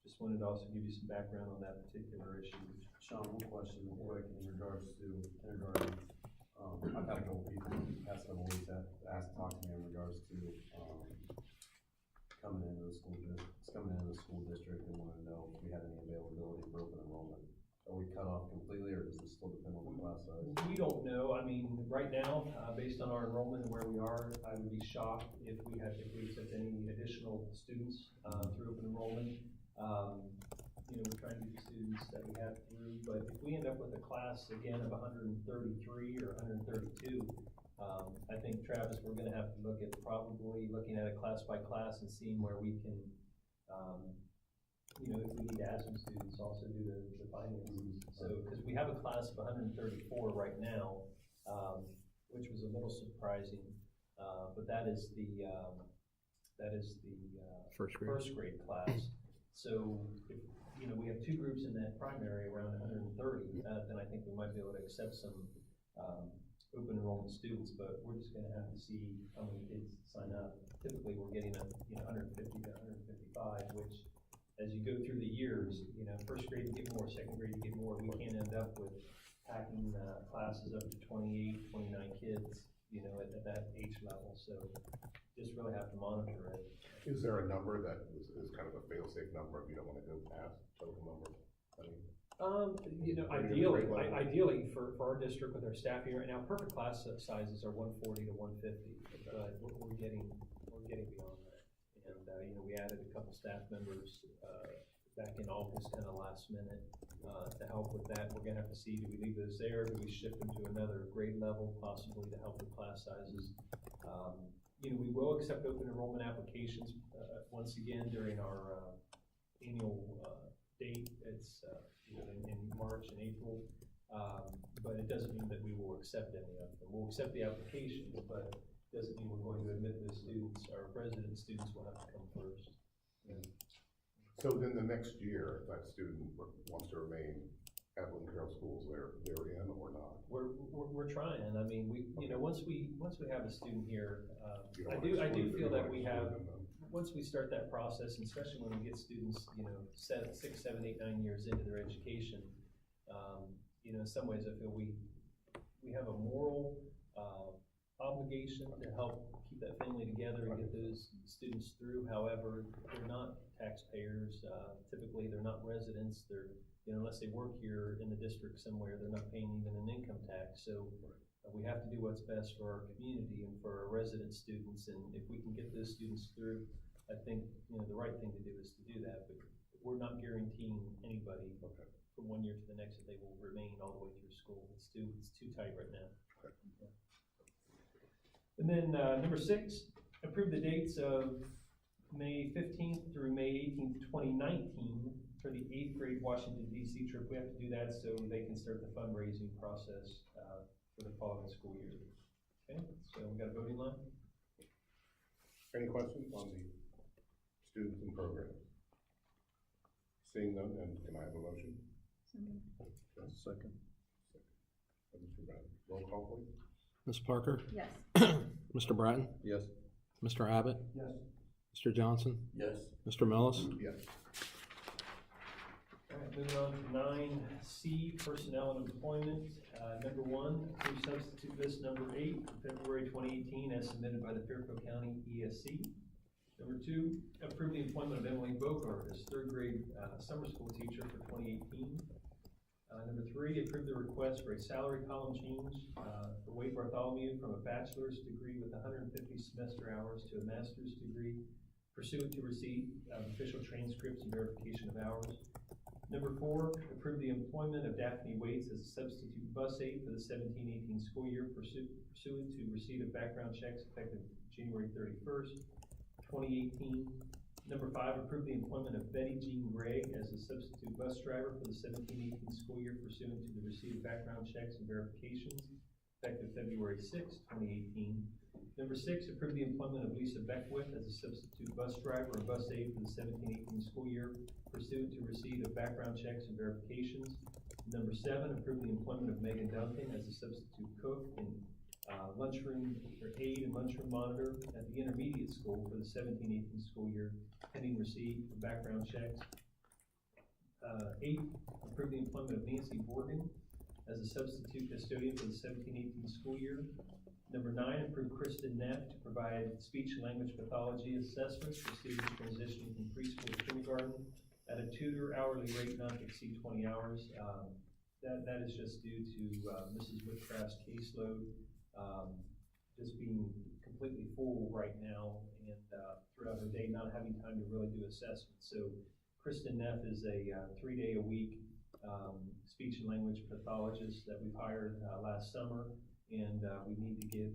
just wanted to also give you some background on that particular issue. Sean, one question real quick in regards to kindergarten. I've had a couple people past several weeks that talk to me in regards to coming into the school district and want to know if we had any availability for open enrollment. Are we cut off completely, or does it still depend on the class size? We don't know. I mean, right now, based on our enrollment and where we are, I would be shocked if we accept any additional students through open enrollment. We're trying to get the students that we have through, but if we end up with a class again of 133 or 132, I think, Travis, we're going to have to look at probably looking at it class by class and seeing where we can you know, if we need to add some students, also do the finances. So, because we have a class of 134 right now, which was a little surprising, but that is the first grade class. So if, you know, we have two groups in that primary around 130, then I think we might be able to accept some open enrollment students, but we're just gonna have to see how many kids sign up. Typically, we're getting 150 to 155, which, as you go through the years, you know, first grade you get more, second grade you get more. We can't end up with packing classes up to 28, 29 kids, you know, at that age level. So just really have to monitor it. Is there a number that is kind of a fail-safe number if you don't wanna go past total number? I mean, You know, ideally for our district with our staffing right now, perfect class sizes are 140 to 150, but we're getting beyond that. And, you know, we added a couple staff members, back in August, kind of last minute, to help with that. We're gonna have to see, do we leave those there? Do we shift them to another grade level possibly to help with class sizes? You know, we will accept open enrollment applications, once again during our, annual, date. It's, you know, in March and April, but it doesn't mean that we will accept any of them. We'll accept the applications, but it doesn't mean we're going to admit those students. Our resident students will have to come first. so then the next year, if that student wants to remain at Lincoln Carroll Schools, they're in or not? We're trying. I mean, you know, once we have a student here, You I don't do wanna exclude them, feel you that don't we wanna have, exclude them, once we start that process, and especially when we get students, you know, 6, 7, 8, 9 years into their education, you know, in some ways I feel we have a moral obligation to help keep that family together and get those students through. However, they're not taxpayers. Typically, they're not residents. They're, you know, unless they work here in the district somewhere, they're not paying even an income tax. So we have to do what's best for our community and for our resident students. And if we can get those students through, I think, you know, the right thing to do is to do that. But we're not guaranteeing anybody from one year to the next that they will remain all the way through school. It's too tight right now. Yeah. And then number 6, approve the dates of May 15th through May 18th, 2019 for the 8th grade Washington DC trip. We have to do that so they can start the fundraising process for the following school year. Okay, so we got a voting line. Any questions on the students and programs? Seeing none, and can I have a motion? Second. Mr. Brown, roll call please. Ms. Parker? Yes. Mr. Bratton? Yes. Mr. Abbott? Yes. Mr. Johnson? Yes. Mr. Millis? Yes. All right, moving on to 9C, personnel and employment. Number 1, approve substitute list number 8 for February 2018 as submitted by the Fairfield County ESC. Number 2, approve the employment of Emily Bogart as 3rd grade summer school teacher for 2018. Number 3, approve the request for a salary column change for Wade Bartholomew from a bachelor's degree with 150 semester hours to a master's degree pursuant to receipt of official transcripts and verification of hours. Number 4, approve the employment of Daphne Waits as a substitute bus aide for the 17-18 school year pursuant to receipt of background checks effective January 31st, 2018. Number 5, approve the employment of Betty Jean Gregg as a substitute bus driver for the 17-18 school year pursuant to the receipt of background checks and verifications effective February 6, 2018. Number 6, approve the employment of Lisa Beckwith as a substitute bus driver or bus aide for the 17-18 school year pursuant to receipt of background checks and verifications. Number 7, approve the employment of Megan Duncan as a substitute cook and lunchroom or aide and lunchroom monitor at the intermediate school for the 17-18 school year pending receipt of background checks. 8, approve the employment of Nancy Morgan as a substitute custodian for the 17-18 school year. Number 9, approve Kristen Neff to provide speech and language pathology assessments for students transitioning from preschool to kindergarten at a tutor hourly rate not to exceed 20 hours. That is just due to Mrs. Whitcraft's caseload just being completely full right now and throughout her day not having time to really do assessments. So Kristen Neff is a 3-day-a-week speech and language pathologist that we've hired last summer, and we need to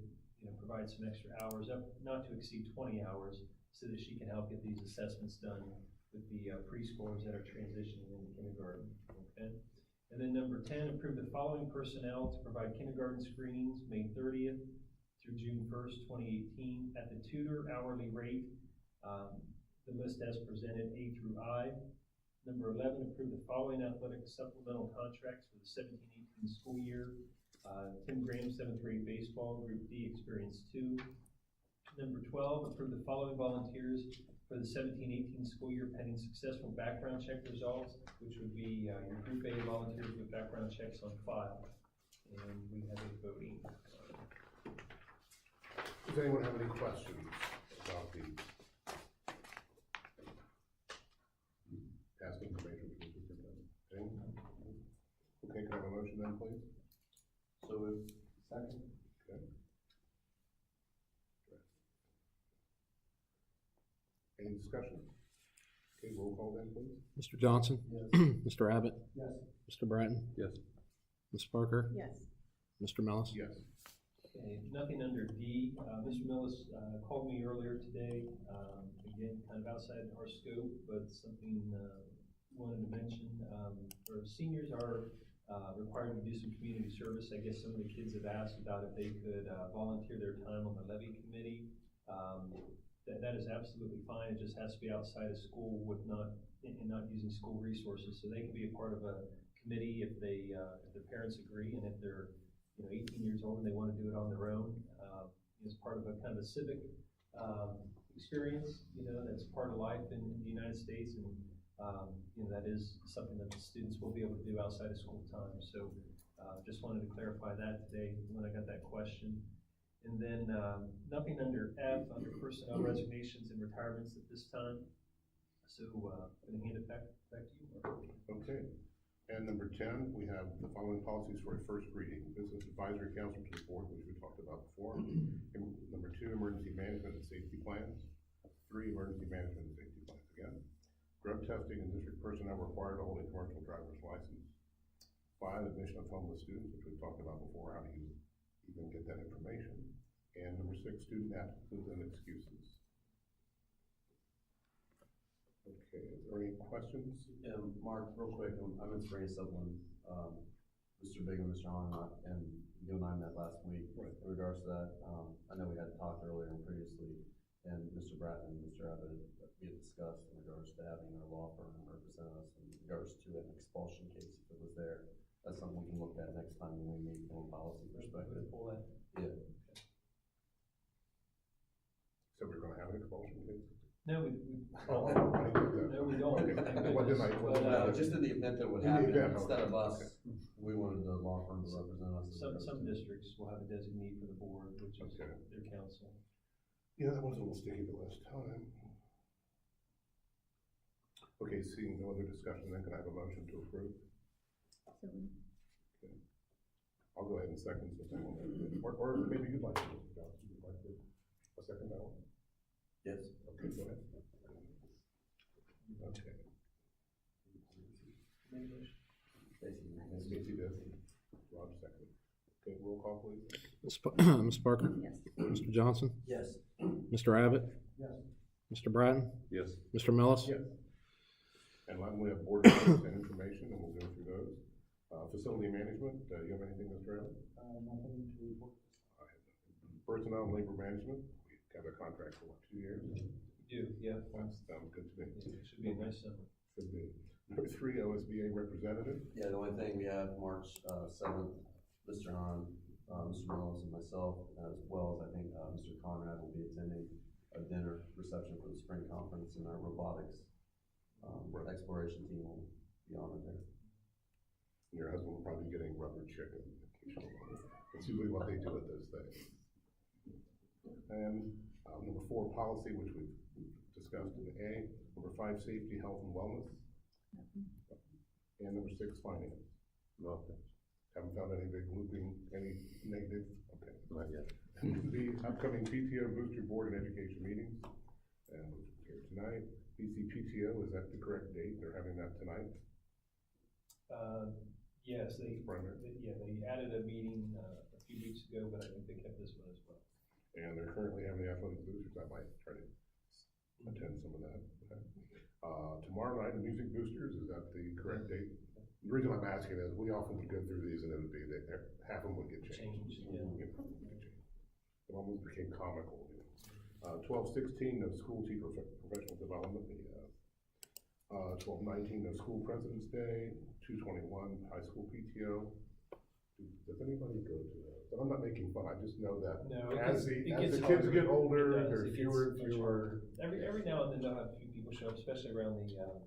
provide some extra hours, up not to exceed 20 hours, so that she can help get these assessments done with the preschoolers that are transitioning into kindergarten, okay? And then number 10, approve the following personnel to provide kindergarten screenings May 30th through June 1st, 2018 at the tutor hourly rate, the list as presented A through I. Number 11, approve the following athletic supplemental contracts for the 17-18 school year. Tim Graham, 7th grade baseball, Group D, Experience 2. Number 12, approve the following volunteers for the 17-18 school year pending successful background check results, which would be your Group A volunteers with background checks on file. And we have a voting. Does anyone have any questions about the past information from the superintendent? Anyone? Okay, can I have a motion then, please? So moved. Second. Okay. Any discussion? Okay, roll call then, please. Mr. Johnson? Yes. Mr. Abbott? Yes. Mr. Bratton? Yes. Ms. Parker? Yes. Mr. Mellis? Yes. Okay, nothing under D. Mr. Millis called me earlier today, again, kind of outside our scope, but something wanted to mention. Our seniors are required to do some community service. I guess some of the kids have asked about if they could volunteer their time on the levy committee. That is absolutely fine. It just has to be outside of school with not using school resources. So they can be a part of a committee if they if the parents agree, and if they're 18 years old and they want to do it on their own as part of a kind of a civic experience. That's part of life in the United States, and that is something that the students will be able to do outside of school time. So just wanted to clarify that today when I got that question. And then nothing under F, under personnel resignations and retirements at this time. So I'm going to hand it back to you, Mark. Okay. And number 10, we have the following policies for a first reading. Business Advisory Council to the Board, which we talked about before. Number 2, Emergency Management and Safety Plans. 3, Emergency Management and Safety Plans again. Drug testing and district personnel required to hold a commercial driver's license. 5, admission of homeless students, which we've talked about before. How do you even get that information? And number 6, student absences and excuses. Okay, is there any questions? Yeah, Mark, real quick, I'm gonna bring us up when, Mr. Big and Mr. Hahn and you and I met last week. Right. In regards to that, I know we had talked earlier and previously, and Mr. Bratton and Mr. Abbott, we had discussed in regards to having our law firm represent us in regards to an expulsion case if it was there. That's something we can look at next time when we meet from a policy perspective. Pull that. Yeah. So we're gonna have an expulsion case? No, we Oh, I did that. No, we don't. Okay. Thank What did goodness. I- what But, did I- No, just in the event that would In the happen, event, instead of okay. us, we wanted the law firm to represent us. some districts will have a designee for the board, which is Okay. their council. Yeah, that was a little sticky the last time. Okay, seeing no other discussion, then can I have a motion to approve? So I'll go ahead and second since I won't. Or maybe you'd like to, Mr. Johnson, you'd like to, a second that one? Yes. Okay, go ahead. Okay. Stacy did. Rob second. Okay, roll call please. Ms. Parker? yes. Mr. Johnson? Yes. Mr. Abbott? Yes. Mr. Bratton? Yes. Mr. Mellis? Yes. And lastly, we have board reports and information, and we'll go through those. Facility management, do you have anything, Mr. Abbott? Nothing to report. Personnel and labor management, we have a contract for what, 2 years? We do, yeah. That sounds good to me. It should be a nice summer. Should be. Number 3, OSBA representative. Yeah, the only thing we have March 7th, Mr. Hahn, Mr. Mellis, and myself, as well as I think Mr. Conrad will be attending a dinner reception for the spring conference, and our robotics exploration team will be honored there. Your husband will probably be getting rubber chicken. That's usually what they do with those things. And number 4, policy, which we've discussed in A. Number 5, safety, health, and wellness. And number 6, finance. Nothing. Haven't found any big looping, any negative? Okay. Not yet. The upcoming PTO Booster Board and Education meetings, and we're here tonight. BC PTO, is that the correct date? They're having that tonight? Yes, they added a meeting a few weeks ago, but I think they kept this one as well. And they're currently having the athletic boosters. I might try to attend some of that. Okay. Tomorrow night, the Music Boosters, is that the correct date? The reason I'm asking is, we often would go through these and it would be that half of them would get changed. It almost became comical. 12:16, no school teacher professional development. 12:19, no school president's day. 2:21, high school PTO. Does anybody go to those? And I'm not making fun, I just know that No, as it the gets kids harder. get older, It does. there's It fewer and gets much fewer. harder. Every now and then they'll have a few people show up, especially around the,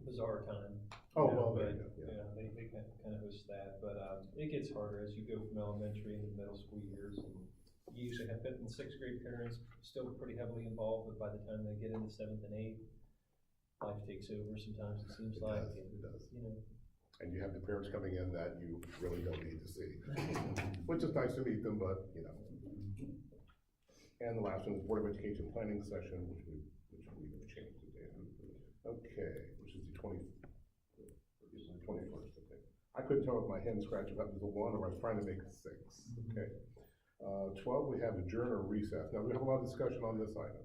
bazaar time. Oh, You know, well, but, there you go, yeah. they kind of host that, but, it gets harder as you go from elementary into middle school years. And you usually have 5th and 6th grade parents still pretty heavily involved, but by the time they get into 7th and 8th, life takes over sometimes, it seems It like. does, it does. You know, And you have the parents coming in that you really don't need to see. Which is nice to meet them, but, you know. And the last one is Board of Education planning session, which we've changed the date. Okay, which is the 21st, okay. I couldn't tell if my hand scratched if that was a 1 or I was trying to make a 6, okay. 12, we have adjourn or recess. Now, we have a lot of discussion on this item.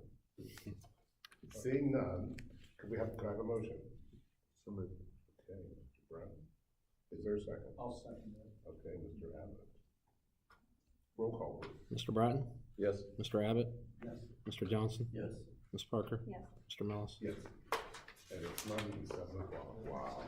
Seeing none, could I have a motion? So moved. Okay, Mr. Brown. Is there a second? I'll second that. Okay, Mr. Abbott. Roll call, please. Mr. Bratton? Yes. Mr. Abbott? Yes. Mr. Johnson? Yes. Ms. Parker? Yes. Mr. Mellis? Yes. And it's not even 7 o'clock. Wow.